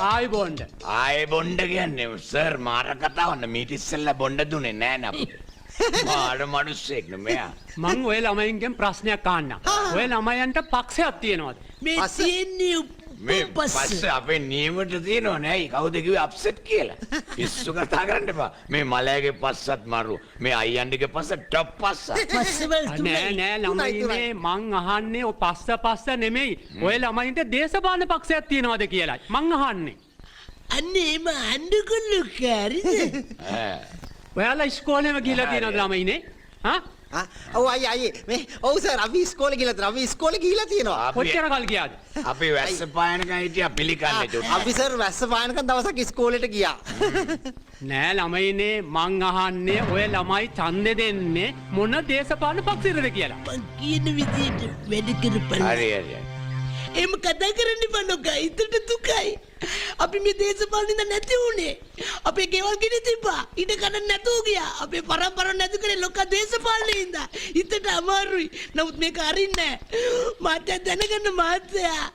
ආයි බොණ්ඩ. ආයේ බොණ්ඩ කියන්නේ සර් මාර කතාවන්න මීට ඉස්සෙල්ලා බොණ්ඩ දුන්නේ නෑ නප. මාර මිනිස්සෙක් නෙමෙයා. මං ඔය ළමයින්ගෙන් ප්‍රශ්නයක් අහන්නම්. ඔය ළමයන්ට පක්ෂයක් තියෙනවද? මේ තියෙන්නේ මේ පස්සේ අපේ නියමට තියෙනව නෑයි කවුද කිව්වේ අප්සෙට් කියලා. පිස්සු කතා කරන්න එපා. මේ මලයාගේ පස්සත් මරු. මේ අයියන්ඩිගේ පස්ස ටොප් පස්ස. නෑ ළමයිනේ මං අහන්නේ ඔය පස්ස නෙමෙයි. ඔය ළමයින්ට දේශපාලන පක්ෂයක් තියෙනවද කියලායි. මං අහන්නේ. අන්නේ එම අඬකොල්ලු කාරිද? ඔයාලා ඉස්කෝලේම ගිහලා තියෙනවද ළමයිනේ? හා? ඔව් අයියේ මේ ඔව් සර් අපි ඉස්කෝලේ ගිහලා තියෙනවා. කොච්චර කල් ගියාද? අපි වැස්ස පායනකන් හිටියා පිළිකන්නේ චුට්ටක්. අපි සර් වැස්ස පායනකන් දවසක් ඉස්කෝලේට ගියා. නෑ ළමයිනේ මං අහන්නේ ඔය ළමයි ඡන්දෙ දෙන්නේ මොන දේශපාලන පක්ෂයටද කියලා. මං කියන විදියට වැඩ කරපළ. හරි හරි. එම කතා කරන්න බනෝකයි ඉතට දුකයි. අපි මේ දේශපාලනින්ද නැති වුණේ. අපේ ගෙවල් ගෙන තිබ්බා. ඊට කන්න නැතුව ගියා. අපේ පරම්පරාව නැති කරේ ලොකා දේශපාලනින්ද. ඉතට අමාරුයි. නමුත් මේක අරින්නේ නැහැ. මාත්‍ය දැනගන්න මාත්‍යා.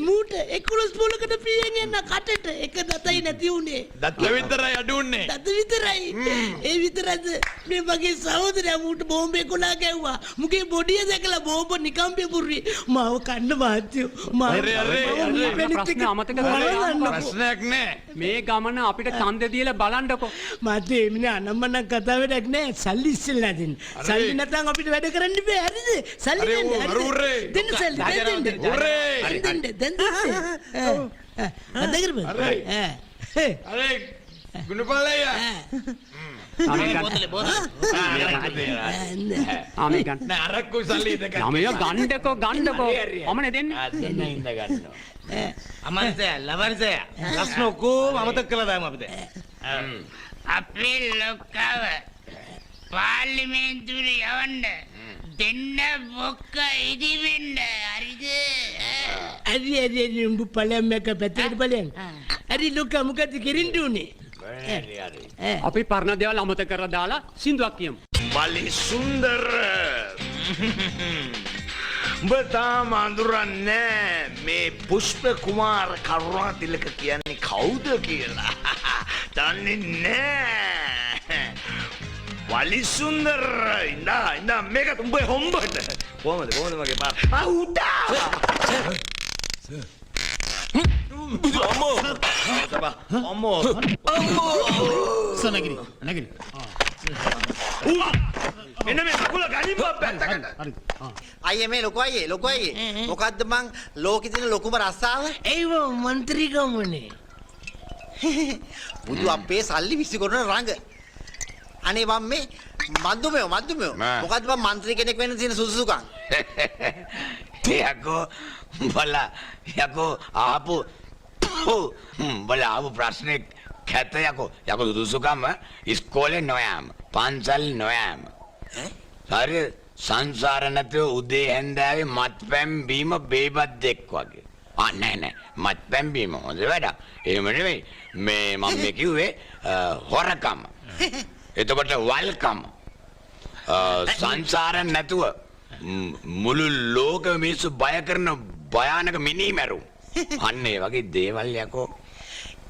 මූට 11 පොලකට පියෙන් යන කටට එක දතයි නැති වුණේ. දත් විතරයි අඩුන්නේ. දත විතරයි. ඒ විතරද මේ මගේ සහෝදරයා මූට බෝම්බේ කොලා ගැව්වා. මුගේ බොඩිය දැකලා බෝම්බ නිකම්පිය පුරුයි. මාව කන්න මාත්‍යෝ. ප්‍රශ්න අමතක කරලා ප්‍රශ්නයක් නෑ. මේ ගමන අපිට ඡන්දෙ දීලා බලන්නකො. මාතේ එන්නේ අනම්මනම් කතා වැඩක් නෑ. සල්ලි ඉස්සෙල්ලා දෙන්න. සල්ලි නැත්නම් අපිට වැඩ කරන්න බෑ. හරිද? සල්ලි දෙන්න. දෙන්න සල්ලි දෙන්න. දෙන්න. අද කරපන්. අරේ ගුණපාලයා. ආමේ ගන්න. නෑ අරක්කු සල්ලි දෙක. ළමයා ගන්නකො. මමනේ දෙන්නේ. දෙන්න ඉඳ ගන්නවා. අමන්සය ලවන්සය ලස්න ඔක්කොම අමතක කළා දාමු අපිට. අපේ ලොක්කව පාර්ලිමේන්තුවේ යවන්න දෙන්න බොක්ක ඉදිවෙන්න හරිද? හරි උඹ ඵලයන් මේක පැත්තට ඵලයන්. හරි ලොක්කා මොකද කිරින්න උනේ? අපි පරණ දේවල් අමතක කරලා දාලා සින්දුවක් කියමු. බලි සුන්දර උඹ තාම අඳුරන්නේ මේ පුෂ්ප කුමාර කරුණාතිලක කියන්නේ කවුද කියලා. දන්නේ නෑ. වලි සුන්දර ඉඳා මේක උඹේ හොම්බට. කොහමද මගේ පාර. උඩා. අම්මෝ. සනගිරි නගිරි. එන්න මේ කකුල ගනින් පැත්තකට. අයියේ මේ ලොකු අයියේ මොකද්ද මං ලෝකෙ තියෙන ලොකුම රස්සාව? ඒව മന്ത്രിකමනේ. බුදු අපේ සල්ලි විසිකරන රඟ. අනේ මම මේ මද්දුමෙව මොකද්ද මං മന്ത്രി කෙනෙක් වෙන්න තියෙන සුසුසුකම්? යකෝ ආපු ප්‍රශ්නේ කැත යකෝ සුදුසුකම ඉස්කෝලේ නොයෑම පන්සල් නොයෑම හරි සංසාර නැතුව උදේ හැන්දෑවේ මත්පැන් බීම බේබද්දෙක් වගේ. නෑ මත්පැන් බීම හොඳ වැඩක්. එහෙම නෙවෙයි මේ මම මේ කිව්වේ හොරකම. එතකොට වල්කම සංසාර නැතුව මුළු ලෝක මිනිස්සු බය කරන භයානක මිනිමැරුම්. අන්න ඒ වගේ දේවල් යකෝ.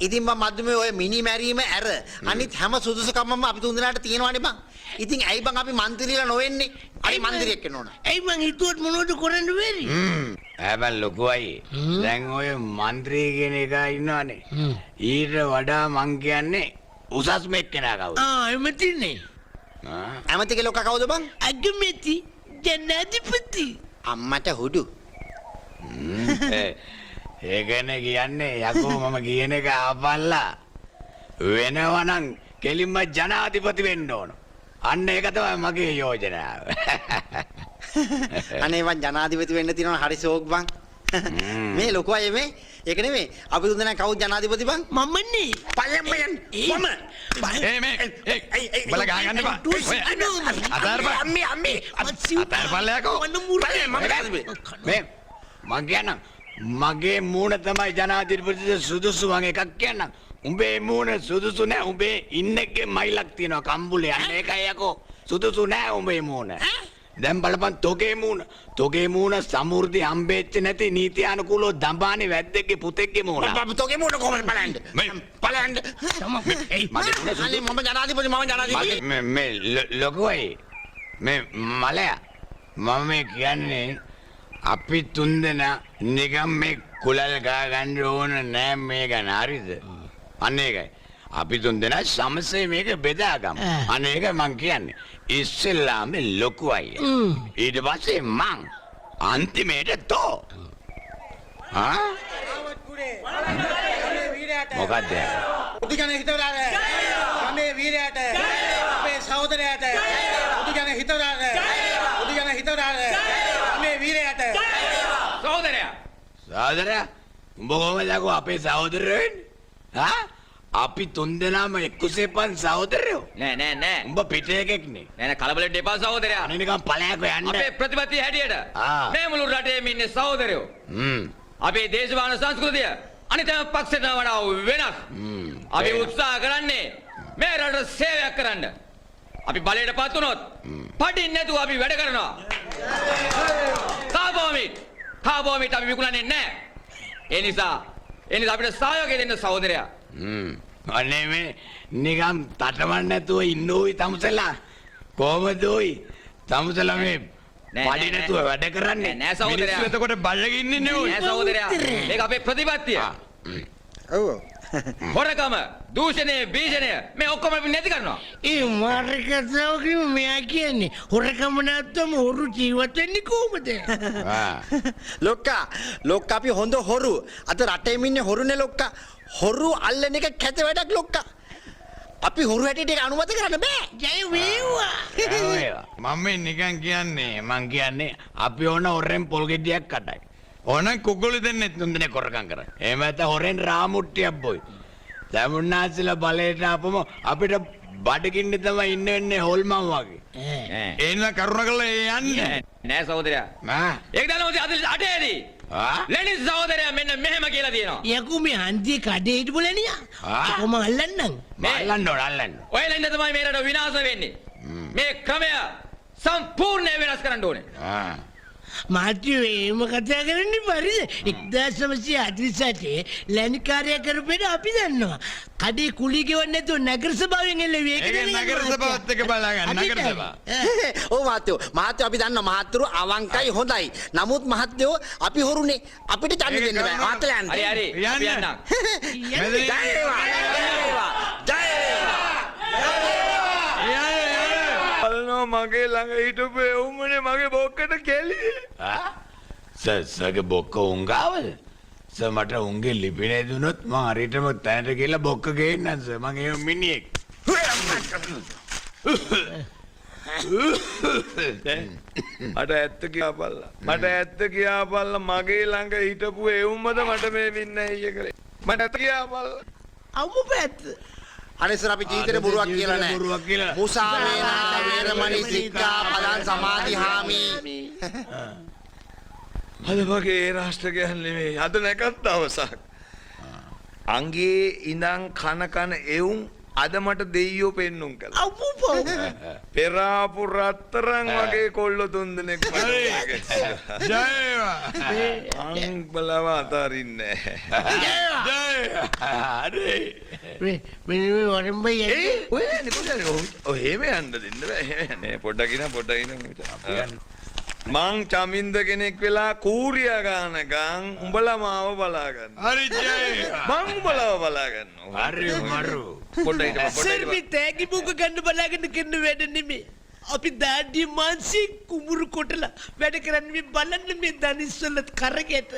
ඉතින් මම මද්දුමේ ඔය මිනි මැරීම ඇර අනිත් හැම සුදුසුකමම අපි තුන්දෙනාට තියෙනවානේ බං. ඉතින් ඇයි බං අපි මන්ත්‍රීලා නොවෙන්නේ? අපි මන්ත්‍රියෙක් වෙන්න ඕන. ඇයි මං හිතුවත් මොනවද කරන්න බැරි? හැබැයි ලොකුයි. දැන් ඔය මන්ත්‍රී කියන එක ඉන්නවනේ. ඊට වඩා මං කියන්නේ උසස්ම එක්කෙනා කවුද? එමෙතිනේ. ඇමතිගේ ලොක්කා කවුද බං? අගමැති ජනාධිපති. අම්මට හුඩු. ඒකනේ කියන්නේ යකෝ මම කියන එක ආපල්ලා වෙනවනම් කෙලින්ම ජනාධිපති වෙන්න ඕන. අන්න ඒක තමයි මගේ යෝජනාව. අනේ මං ජනාධිපති වෙන්න තියෙනවා හරි ෂෝක් බං. මේ ලොකු අය මේ ඒක නෙමෙයි අපි තුන්දෙනා කවුද ජනාධිපති බං? මමනේ. පල්ලෙන් මේ බල ගහගන්න එපා. අතාරපන්. අම්මේ අතාරපල්ලා යකෝ. මේ මං කියන්නම් මගේ මූණ තමයි ජනාධිපති සුදුසු මං එකක් කියන්නම්. උඹේ මූණ සුදුසු නෑ. උඹේ ඉන්නකේ මයිලක් තියෙනවා කම්බුලේ. අන්න ඒකයි යකෝ. සුදුසු නෑ උඹේ මූණ. දැන් බලපන් තොගේ මූණ සමෘද්ධි හම්බෙච්ච නැති නීති අනුකූලව දඹානේ වැද්දෙක්ගේ පුතෙක්ගේ මූණ. තොගේ මූණ කොහොමද බලන්න? බලන්න. අනේ මම ජනාධිපති මේ ලොකුයි මේ මලයා මම මේ කියන්නේ අපි තුන්දෙනා නිකම් මේ කුලල් ගා ගන්න ඕන නෑ මේ ගැන හරිද? අන්න ඒකයි. අපි තුන්දෙනා සමසේ මේක බෙදාගමු. අන්න ඒකයි මං කියන්නේ. ඉස්සෙල්ලාම ලොකු අයියා. ඊට පස්සේ මං අන්තිමේට තෝ. ආ? මොකද්ද? උදිගන හිතවලාට මේ වීරයාට අපේ සහෝදරයාට උදිගන හිතවලාට මේ වීරයාට සහෝදරයා උඹ කොහමද යකෝ අපේ සහෝදරයෝ වෙන්නේ? ආ? අපි තුන්දෙනාම එක්කුසේපන් සහෝදරයෝ. නෑ. උඹ පිට එකෙක් නේ. නෑ කලබලෙට එපා සහෝදරයා. අනේ නිකන් පළයක යන්න. අපේ ප්‍රතිපත්තිය හැටියට මේ මුළු රටේම ඉන්නේ සහෝදරයෝ. අපේ දේශපාලන සංස්කෘතිය අනිතම පක්ෂයට වඩා වෙනස්. අපි උත්සාහ කරන්නේ මේ රටට සේවයක් කරන්න. අපි බලයටපත් වුණොත් පටින් නැතුව අපි වැඩ කරනවා. කාබෝමිට අපි විකුණන්නේ නැහැ. ඒ නිසා අපිට සහයෝගය දෙන්න සහෝදරයා. අනේ මේ නිකම් තටමන් නැතුව ඉන්න ඕයි තමුසලා. කොහමද ඕයි? තමුසලා මේ පඩි නැතුව වැඩ කරන්නේ. නෑ සහෝදරයා. මිනිස්සු එතකොට බල්ලගෙන ඉන්නේ ඕයි. නෑ සහෝදරයා. ඒක අපේ ප්‍රතිපත්තිය. ඔව්. හොරකම, දූෂණය, බීජණය මේ ඔක්කොම අපි නැති කරනවා. ඒ මාර්ගකතාවකින් මෙයා කියන්නේ හොරකම නැත්තම හොරු ජීවත් වෙන්නේ කොහොමද? ලොක්කා අපි හොඳ හොරු. අද රටේම ඉන්නේ හොරුනේ ලොක්කා. හොරු අල්ලන එක කැත වැඩක් ලොක්කා. අපි හොරු හැටියට ඒක අනුමත කරන්න බෑ. ජය වේවා. මම නිකන් කියන්නේ අපි ඕන හොරෙන් පොල් ගෙඩියක් කඩයි. ඕන කුකුළු දෙන්නේ තුන්දෙනේ කොරකම් කරා. එහෙම නැත්නම් හොරෙන් රාමුට්ටියක් බොයි. දැමුන්නාසලා බලයට ආපම අපිට බඩගින්න තමයි ඉන්න වෙන්නේ හොල්මන් වගේ. එන්න කරුණ කළා යන්නේ. නෑ සහෝදරයා. ඒක දන්නවද අද 8ේදී? ලෙනින් සහෝදරයා මෙන්න මෙහෙම කියලා තියෙනවා. යකෝ මේ හන්දියේ කඩේ හිටපු ලෙනියා. කොහොම අල්ලන්නම්? අල්ලන්න. ඔය ලෙන්න තමයි මේ රට විනාශ වෙන්නේ. මේ ක්‍රමය සම්පූර්ණයෙන් වෙනස් කරන්න ඕනේ. මාත්‍යෝ එහෙම කතා කරන්නේ පරිද? 1948 ලැනිකාරය කරපේට අපි දන්නවා. කඩේ කුලී ගෙවන්නේ නැතුව නගර සභාවෙන් එල්ලුවේ. ඒක නගර සභාවත් එක බලාගන්න නගර සභාව. ඔව් මහත්තයෝ අපි දන්නවා මහත්තුරු අවංකයි හොඳයි. නමුත් මහත්තයෝ අපි හොරුනේ. අපිට ඡන්ද දෙන්න බෑ. මහත්තයා යන්න. හරි අපි යන්නම්. මගේ ළඟ හිටපු එවුමනේ මගේ බොක්කට කෙලියේ. සර්ගේ බොක්ක උංගාවද? සර් මට උංගේ ලිපිනේ දුනොත් මම හරියටම තැනට ගිහලා බොක්ක ගේන්නම් සර්. මම ඒ මිනිහෙක්. මට ඇත්ත කියාපල්ලා මගේ ළඟ හිටපු එවුම්මද මට මේ වින්නැහිය කළේ. මට ඇත්ත කියාපල්ලා. අම්මු පැත්ත. අනිසර අපි ජීවිතේ බොරුවක් කියලා නෑ. බොරුවක් කියලා. මුසා වේනා වේරමණී සික්ඛා පදං සමාදිහාමි. අද වගේ ඒ රාෂ්ට්‍රකයන් නෙමෙයි. අද නැකත් දවසක්. අංගේ ඉඳන් කන එවුම් අද මට දෙයියෝ පෙන්නුම් කළා. අම්මෝ පෙරාපු රත්තරන් වගේ කොල්ල තුන්දෙනෙක් අං බලව අතාරින්නේ මෙන්න මේ වරම්බයි ඔය එහෙම යන්න දෙන්න බෑ. පොඩ්ඩකින මං චමින්ද කෙනෙක් වෙලා කූරියා ගානකම් උඹලා මාව බලාගන්න. හරි ජය. මං උඹලාව බලාගන්නවා. හරි මරු. සර් මේ තෑගි බුක ගන්න බලාගෙන කරන වැඩ නෙමෙයි. අපි දාඩිය මාන්සි කුඹුරු කොටලා වැඩ කරන්නේ මේ බලන්න මේ දනිස්සල කරකැට.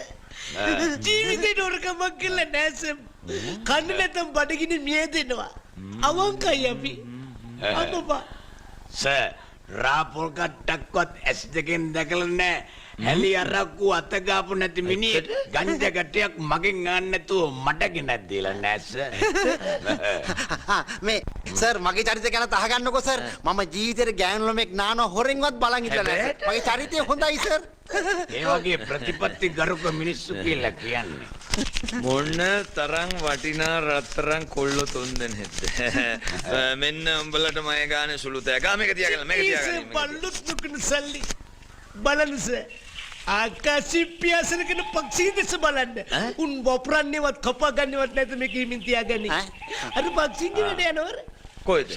ජීවිතේ නරකමක් කියලා නැසම්. කන්න නැතම් බඩගිනි මිය දෙනවා. අවංකයි අපි. අම්මපා. සර් රාපොල් කට්ටක්වත් ඇස් දෙකෙන් දැකලා නැහැ. හැලි අරක්කු අත ගාපු නැති මිනිහෙක් ගංජා ගැටයක් මගෙන් ගන්න නැතුව මට ගෙනත් දීලා නැහැ සර්. මේ සර් මගේ චරිතය ගැන තහගන්නකෝ සර්. මම ජීවිතේට ගෑනු ළමෙක් නාන හොරෙන්වත් බලන් ඉඳලා නැහැ. මගේ චරිතය හොඳයි සර්. ඒ වගේ ප්‍රතිපත්ති ගරුක මිනිස්සු කියලා කියන්නේ. මොන්න තරම් වටිනා රත්තරන් කොල්ලෝ තුන් දෙනෙක්ද මෙන්න උඹලට මය ගානේ සුළු තෑග මේක තියාගන්න මේක තියාගන්න බල්ලුත් නුකන සල්ලි බලන්න සර් ආකාශී පියාසන කරන පක්ෂී දෙස බලන්න උන් වපුරන්නේවත් කපා ගන්නවත් නැත මේක හිමින් තියාගන්නේ අර පක්ෂීන්ගේ වැඩ යනවර කොයිද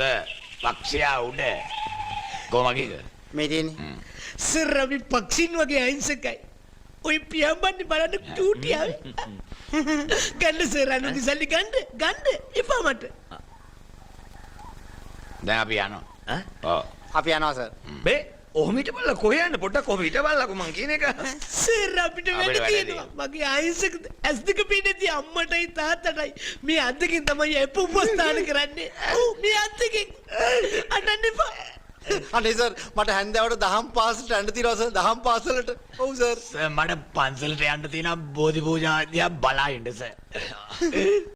පක්ෂයා උඩ කොමගේද මේ තියෙන්නේ සර් අපි පක්ෂීන් වගේ අහිංසකයි ඔය පියාඹන්නේ බලන්න ටූටියාවේ ගන්න සර් අනුගේ සල්ලි ගන්න එපා මට දැන් අපි යනවා ඔව් අපි යනවා සර් බේ ඔහොම හිටපල්ලා කොහෙ යන්න පොඩ්ඩක් ඔහොම හිටපල්ලාකෝ මං කියන එක සර් අපිට වැඩ වැඩ තියෙනවා මගේ අහිංසක ඇස් දෙක පේන්නේ අම්මටයි තාත්තටයි මේ අද්දකින් තමයි එප උපස්ථාන කරන්නේ ඔව් මේ අද්දකින් අඬන්න එපා අනේ සර් මට හැන්දෑවට දහම් පාසලට යන්න තියෙනවා සර් දහම් පාසලට ඔව් සර් මට පන්සලට යන්න තියෙන බෝධි පූජා දිහා බලා ඉන්න සර්